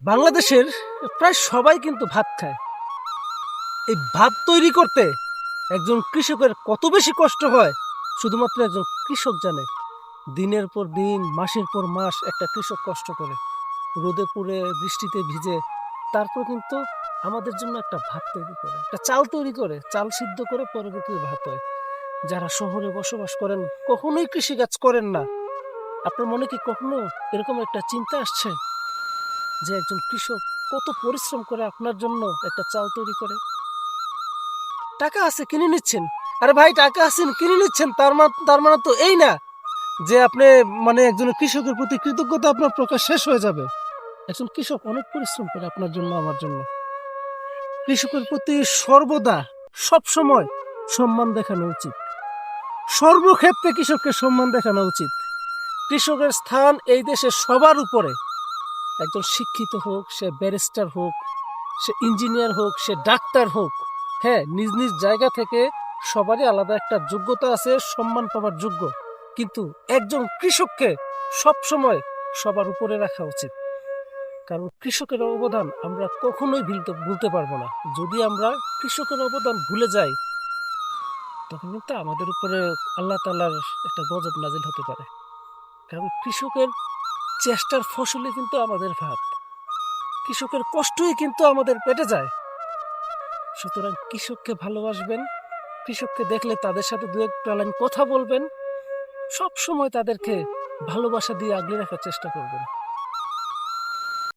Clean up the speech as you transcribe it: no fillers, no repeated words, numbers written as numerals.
বাংলাদেশের প্রায় সবাই কিন্তু ভাত খায়। এই ভাত তৈরি করতে একজন কৃষকের কত বেশি কষ্ট হয় শুধুমাত্র একজন কৃষক জানে। দিনের পর দিন, মাসের পর মাস একটা কৃষক কষ্ট করে, রোদে পুড়ে, বৃষ্টিতে ভিজে, তারপর কিন্তু আমাদের জন্য একটা ভাত তৈরি করে, একটা চাল তৈরি করে, চাল সিদ্ধ করে পরবর্তীতে ভাত হয়। যারা শহরে বসবাস করেন, কখনোই কৃষিকাজ করেন না, আপনার মনে কি কখনো এরকম একটা চিন্তা আসছে যে একজন কৃষক কত পরিশ্রম করে আপনার জন্য একটা চাল তৈরি করে? টাকা আছে কিনে নিচ্ছেন। আরে ভাই, টাকা আছে কিনে নিচ্ছেন, তার মানে তো এই না যে আপনি মানে একজন কৃষকের প্রতি কৃতজ্ঞতা আপনার প্রকাশ শেষ হয়ে যাবে। একজন কৃষক অনেক পরিশ্রম করে আপনার জন্য, আমার জন্য। কৃষকের প্রতি সর্বদা, সব সময় সম্মান দেখানো উচিত। সর্বক্ষেত্রে কৃষককে সম্মান দেখানো উচিত। কৃষকের স্থান এই দেশে সবার উপরে। একজন শিক্ষিত হোক, সে ব্যারিস্টার হোক, সে ইঞ্জিনিয়ার হোক, সে ডাক্তার হোক, হ্যাঁ, নিজ নিজ জায়গা থেকে সবারই আলাদা একটা যোগ্যতা আছে, সম্মান পাওয়ার যোগ্য। কিন্তু একজন কৃষককে সব সময় সবার উপরে রাখা উচিত। কারণ কৃষকের অবদান আমরা কখনোই ভুলতে পারবো না। যদি আমরা কৃষকের অবদান ভুলে যাই, তখন কিন্তু আমাদের উপরে আল্লাহ তাআলার একটা গজব নাজিল হতে পারে। কারণ কৃষকের চেষ্টার ফসলই কিন্তু আমাদের ভাত, কৃষকের কষ্টই কিন্তু আমাদের পেটে যায়। সুতরাং কৃষককে ভালোবাসবেন, কৃষককে দেখলে তাদের সাথে দু একটা লাইন কথা বলবেন, সব সময় তাদেরকে ভালোবাসা দিয়ে আগলে রাখার চেষ্টা করবেন।